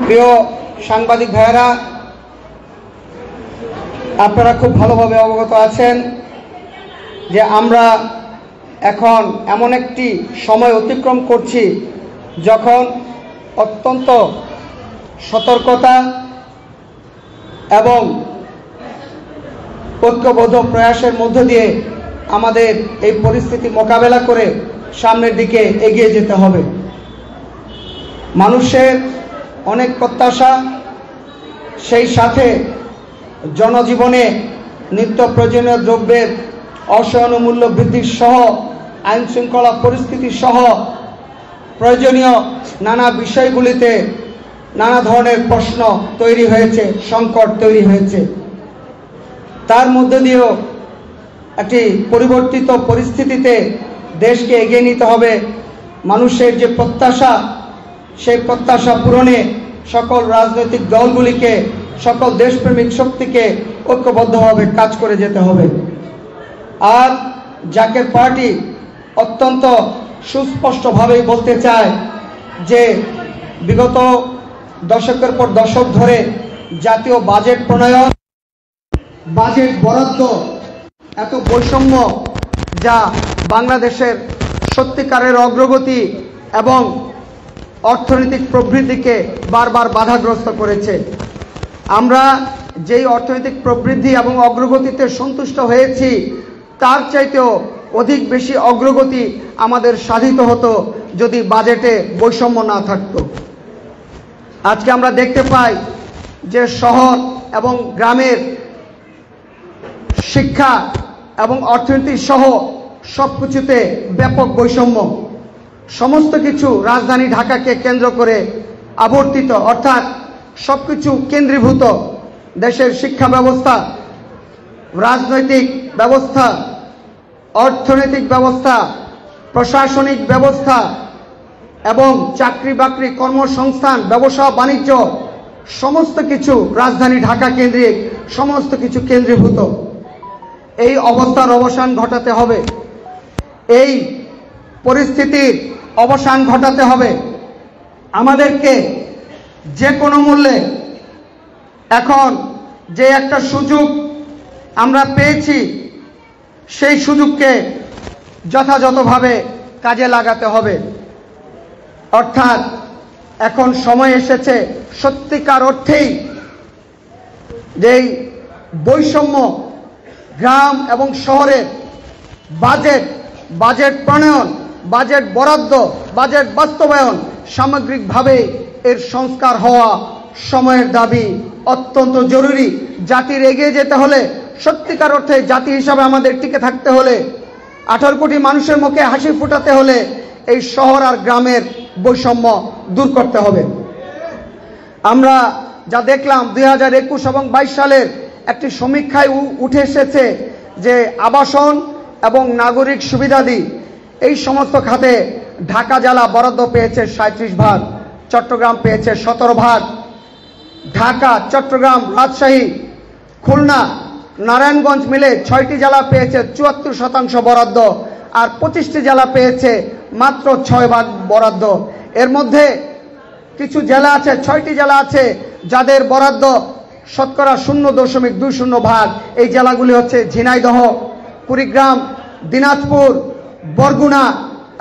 প্রিয় সাংবাদিক ভাইয়েরা, আপনারা খুব ভালোভাবে অবগত আছেন যে আমরা এখন এমন একটি সময় অতিক্রম করছি যখন অত্যন্ত সতর্কতা এবং ঐক্যবদ্ধ প্রয়াসের মধ্য দিয়ে আমাদের এই পরিস্থিতি মোকাবেলা করে সামনের দিকে এগিয়ে যেতে হবে। মানুষের অনেক প্রত্যাশা, সেই সাথে জনজীবনে নিত্য প্রয়োজনীয় দ্রব্যের অসহনীয় মূল্য বৃদ্ধি সহ আইন শৃঙ্খলা পরিস্থিতি সহ প্রয়োজনীয় নানা বিষয়গুলিতে নানা ধরনের প্রশ্ন তৈরি হয়েছে, সংকট তৈরি হয়েছে। তার মধ্যে দিয়েও একটি পরিবর্তিত পরিস্থিতিতে দেশকে এগিয়ে নিতে হবে। মানুষের যে প্রত্যাশা, সেই প্রত্যাশা পূরণে সকল রাজনৈতিক দলগুলিকে, সকল দেশপ্রেমিক শক্তিকে ঐক্যবদ্ধভাবে কাজ করে যেতে হবে। আর জাকের পার্টি অত্যন্ত সুস্পষ্টভাবেই বলতে চায় যে বিগত দশকের পর দশক ধরে জাতীয় বাজেট প্রণয়ন, বাজেট বরাদ্দ, এত বৈষম্য যা বাংলাদেশের সত্যিকারের অগ্রগতি এবং অর্থনৈতিক প্রবৃদ্ধিকে বারবার বাধাগ্রস্ত করেছে। আমরা যেই অর্থনৈতিক প্রবৃদ্ধি এবং অগ্রগতিতে সন্তুষ্ট হয়েছি, তার চাইতেও অধিক বেশি অগ্রগতি আমাদের সাধিত হতো যদি বাজেটে বৈষম্য না থাকত। আজকে আমরা দেখতে পাই যে শহর এবং গ্রামের শিক্ষা এবং অর্থনীতি সহ সব কিছুতে ব্যাপক বৈষম্য। সমস্ত কিছু রাজধানী ঢাকাকে কেন্দ্র করে আবর্তিত, অর্থাৎ সব কিছু কেন্দ্রীভূত। দেশের শিক্ষা ব্যবস্থা, রাজনৈতিক ব্যবস্থা, অর্থনৈতিক ব্যবস্থা, প্রশাসনিক ব্যবস্থা এবং চাকরি বাকরি, কর্মসংস্থান, ব্যবসা বাণিজ্য, সমস্ত কিছু রাজধানী ঢাকা কেন্দ্রিক, সমস্ত কিছু কেন্দ্রীভূত। এই অবস্থার অবসান ঘটাতে হবে, এই পরিস্থিতির অবসান ঘটাতে হবে। আমাদেরকে যে কোনো মূল্যে এখন যে একটা সুযোগ আমরা পেয়েছি, সেই সুযোগকে যথাযথভাবে কাজে লাগাতে হবে। অর্থাৎ এখন সময় এসেছে সত্যিকার অর্থেই যেই বৈষম্য, গ্রাম এবং শহরের বাজেট প্রণয়ন, বাজেট বরাদ্দ, বাজেট বাস্তবায়ন, সামগ্রিকভাবে এর সংস্কার হওয়া সময়ের দাবি, অত্যন্ত জরুরি। জাতির এগিয়ে যেতে হলে, সত্যিকার অর্থে জাতি হিসাবে আমাদের টিকে থাকতে হলে, 18 কোটি মানুষের মুখে হাসি ফোটাতে হলে এই শহর আর গ্রামের বৈষম্য দূর করতে হবে। আমরা যা দেখলাম 2021 এবং 22 সালের একটি সমীক্ষায় উঠে এসেছে যে আবাসন এবং নাগরিক সুবিধাদি এই সমস্ত খাতে ঢাকা জেলা বরাদ্দ পেয়েছে 37 ভাগ, চট্টগ্রাম পেয়েছে 17 ভাগ। ঢাকা, চট্টগ্রাম, রাজশাহী, খুলনা, নারায়ণগঞ্জ মিলে 6টি জেলা পেয়েছে 74% বরাদ্দ, আর 25টি জেলা পেয়েছে মাত্র 6 ভাগ বরাদ্দ। এর মধ্যে কিছু জেলা আছে, 6টি জেলা আছে যাদের বরাদ্দ শতকরা 0.20 ভাগ। এই জেলাগুলি হচ্ছে ঝিনাইদহ, কুড়িগ্রাম, দিনাজপুর, বরগুনা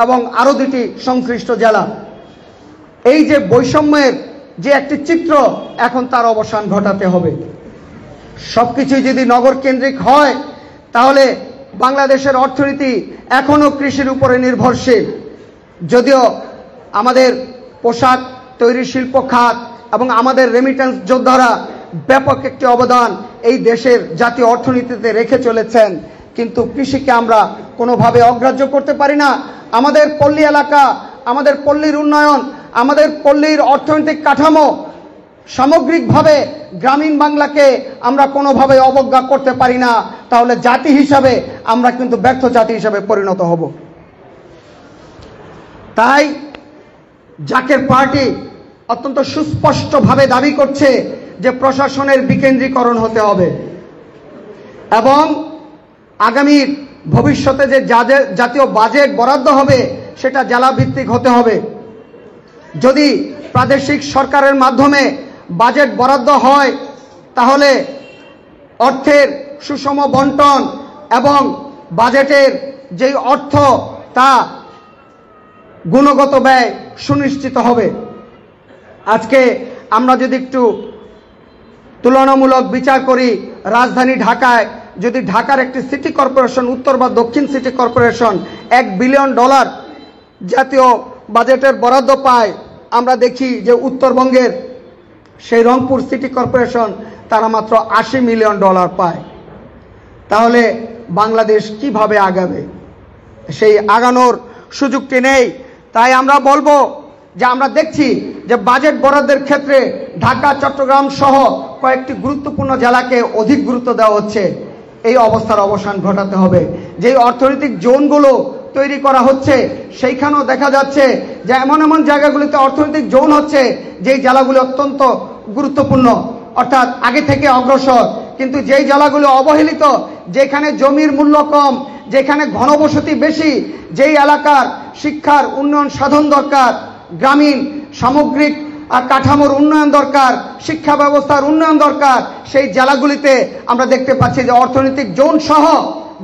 এবং আরও 2টি সংশ্লিষ্ট জেলা। এই যে বৈষম্যের যে একটি চিত্র, এখন তার অবসান ঘটাতে হবে। সবকিছুই যদি নগর কেন্দ্রিক হয়, তাহলে বাংলাদেশের অর্থনীতি এখনও কৃষির উপরে নির্ভরশীল। যদিও আমাদের পোশাক তৈরি শিল্প খাত এবং আমাদের রেমিটেন্স যোদ্ধারা ব্যাপক একটি অবদান এই দেশের জাতীয় অর্থনীতিতে রেখে চলেছেন, কিন্তু কৃষিকে আমরা কোনোভাবে অগ্রাহ্য করতে পারি না। আমাদের পল্লী এলাকা, আমাদের পল্লীর উন্নয়ন, আমাদের পল্লীর অর্থনৈতিক কাঠামো, সামগ্রিকভাবে গ্রামীণ বাংলাকে আমরা কোনোভাবে অবজ্ঞা করতে পারি না। তাহলে জাতি হিসাবে আমরা কিন্তু ব্যর্থ জাতি হিসাবে পরিণত হব। তাই জাকের পার্টি অত্যন্ত সুস্পষ্টভাবে দাবি করছে যে প্রশাসনের বিকেন্দ্রীকরণ হতে হবে এবং আগামীর ভবিষ্যতে যে জাতীয় বাজেট বরাদ্দ হবে সেটা জেলা ভিত্তিক হতে হবে। যদি প্রাদেশিক সরকারের মাধ্যমে বাজেট বরাদ্দ হয় তাহলে অর্থের সুষম বন্টন এবং বাজেটের যেই অর্থ তা গুণগত ব্যয় সুনিশ্চিত হবে। আজকে আমরা যদি একটু তুলনামূলক বিচার করি, রাজধানী ঢাকায় যদি ঢাকার একটি সিটি কর্পোরেশন, উত্তর বা দক্ষিণ সিটি কর্পোরেশন $1 বিলিয়ন জাতীয় বাজেটের বরাদ্দ পায়, আমরা দেখি যে উত্তরবঙ্গের সেই রংপুর সিটি কর্পোরেশন তারা মাত্র $80 মিলিয়ন পায়। তাহলে বাংলাদেশ কিভাবে আগাবে? সেই আগানোর সুযোগটি নেই। তাই আমরা বলবো যে আমরা দেখছি যে বাজেট বরাদ্দের ক্ষেত্রে ঢাকা, চট্টগ্রাম সহ কয়েকটি গুরুত্বপূর্ণ জেলাকে অধিক গুরুত্ব দেওয়া হচ্ছে। এই অবস্থার অবসান ঘটাতে হবে। যেই অর্থনৈতিক জোনগুলো তৈরি করা হচ্ছে সেইখানেও দেখা যাচ্ছে যে এমন এমন জায়গাগুলিতে অর্থনৈতিক জোন হচ্ছে যেই জেলাগুলি অত্যন্ত গুরুত্বপূর্ণ, অর্থাৎ আগে থেকে অগ্রসর, কিন্তু যেই জেলাগুলো অবহেলিত, যেখানে জমির মূল্য কম, যেখানে ঘনবসতি বেশি, যেই এলাকার শিক্ষার উন্নয়ন সাধন দরকার, গ্রামীণ সামগ্রিক কাঠামোর উন্নয়ন দরকার, শিক্ষা ব্যবস্থার উন্নয়ন দরকার, সেই জেলাগুলিতে আমরা দেখতে পাচ্ছি যে অর্থনৈতিক জোন সহ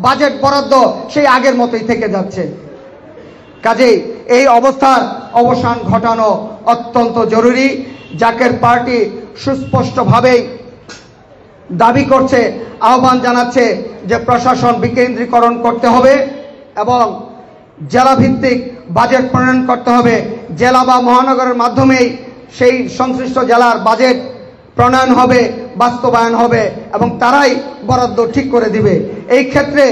বাজেট বরাদ্দ সেই আগের মতোই থেকে যাচ্ছে। কাজেই এই অবস্থার অবসান ঘটানো অত্যন্ত জরুরি। জাকের পার্টি সুস্পষ্টভাবেই দাবি করছে, আহ্বান জানাচ্ছে যে প্রশাসন বিকেন্দ্রীকরণ করতে হবে এবং জেলাভিত্তিক বাজেট প্রণয়ন করতে হবে। জেলা বা মহানগরের মাধ্যমেই সেই সংশ্লিষ্ট জেলার বাজেট প্রণয়ন হবে, বাস্তবায়ন হবে এবং তারাই বরাদ্দ ঠিক করে দিবে। এই ক্ষেত্রে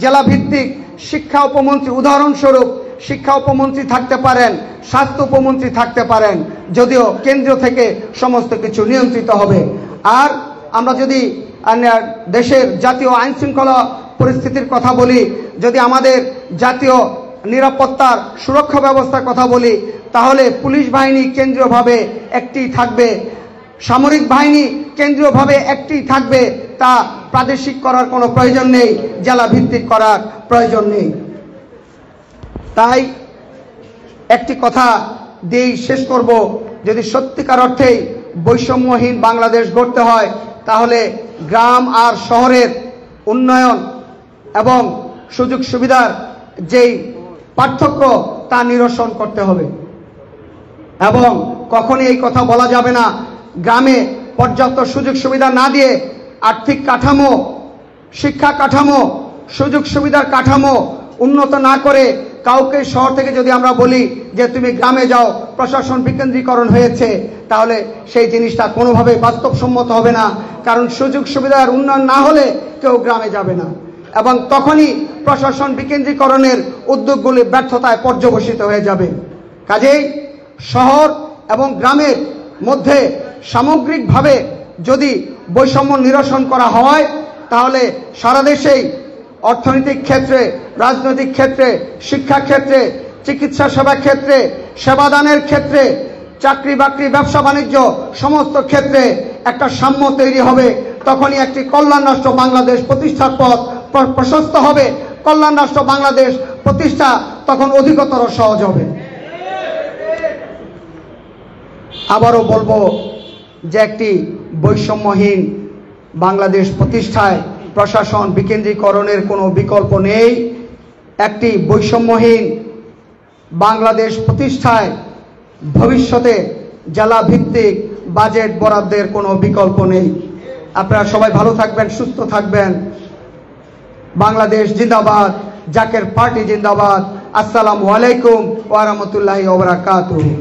জেলাভিত্তিক শিক্ষা উপমন্ত্রী, উদাহরণস্বরূপ শিক্ষা উপমন্ত্রী থাকতে পারেন, স্বাস্থ্য উপমন্ত্রী থাকতে পারেন, যদিও কেন্দ্র থেকে সমস্ত কিছু নিয়ন্ত্রিত হবে। আর আমরা যদি দেশের জাতীয় আইন শৃঙ্খলা পরিস্থিতির কথা বলি, যদি আমাদের জাতীয় নিরাপত্তার সুরক্ষা ব্যবস্থার কথা বলি, তাহলে পুলিশ বাহিনী কেন্দ্রীয়ভাবে একটি থাকবে, সামরিক বাহিনী কেন্দ্রীয়ভাবে একটি থাকবে। তা প্রাদেশিক করার কোনো প্রয়োজন নেই, জেলা ভিত্তিক করার প্রয়োজন নেই। তাই একটি কথা দিয়েই শেষ করব, যদি সত্যিকার অর্থেই বৈষম্যহীন বাংলাদেশ গড়তে হয় তাহলে গ্রাম আর শহরের উন্নয়ন এবং সুযোগ সুবিধার যেই পার্থক্য তা নিরসন করতে হবে। এবং কখনই এই কথা বলা যাবে না গ্রামে পর্যাপ্ত সুযোগ সুবিধা না দিয়ে, আর্থিক কাঠামো, শিক্ষা কাঠামো, সুযোগ সুবিধার কাঠামো উন্নত না করে কাউকে শহর থেকে যদি আমরা বলি যে তুমি গ্রামে যাও, প্রশাসন বিকেন্দ্রীকরণ হয়েছে, তাহলে সেই জিনিসটা কোনোভাবে বাস্তবসম্মত হবে না। কারণ সুযোগ সুবিধার উন্নয়ন না হলে কেউ গ্রামে যাবে না এবং তখনই প্রশাসন বিকেন্দ্রীকরণের উদ্যোগগুলি ব্যর্থতায় পর্যবসিত হয়ে যাবে। কাজেই শহর এবং গ্রামের মধ্যে সামগ্রিকভাবে যদি বৈষম্য নিরসন করা হয় তাহলে সারা দেশেই অর্থনৈতিক ক্ষেত্রে, রাজনৈতিক ক্ষেত্রে, শিক্ষা ক্ষেত্রে, চিকিৎসা সেবা ক্ষেত্রে, সেবাদানের ক্ষেত্রে, চাকরি বাকরি, ব্যবসা বাণিজ্য সমস্ত ক্ষেত্রে একটা সাম্য তৈরি হবে। তখনই একটি কল্যাণ রাষ্ট্র বাংলাদেশ প্রতিষ্ঠার পথ প্রশস্ত হবে। কল্যাণ রাষ্ট্র বাংলাদেশ প্রতিষ্ঠা তখন অধিকতর সহজ হবে। আবারও বলবো যে একটি বৈষম্যহীন বাংলাদেশ প্রতিষ্ঠায় প্রশাসন বিকেন্দ্রীকরণের কোনো বিকল্প নেই। একটি বৈষম্যহীন বাংলাদেশ প্রতিষ্ঠায় ভবিষ্যতে জেলা ভিত্তিক বাজেট বরাদ্দের কোনো বিকল্প নেই। আপনারা সবাই ভালো থাকবেন, সুস্থ থাকবেন। বাংলাদেশ জিন্দাবাদ, জাকের পার্টি জিন্দাবাদ। আসসালামু আলাইকুম ওয়া রাহমাতুল্লাহি ওয়া বারাকাতুহু।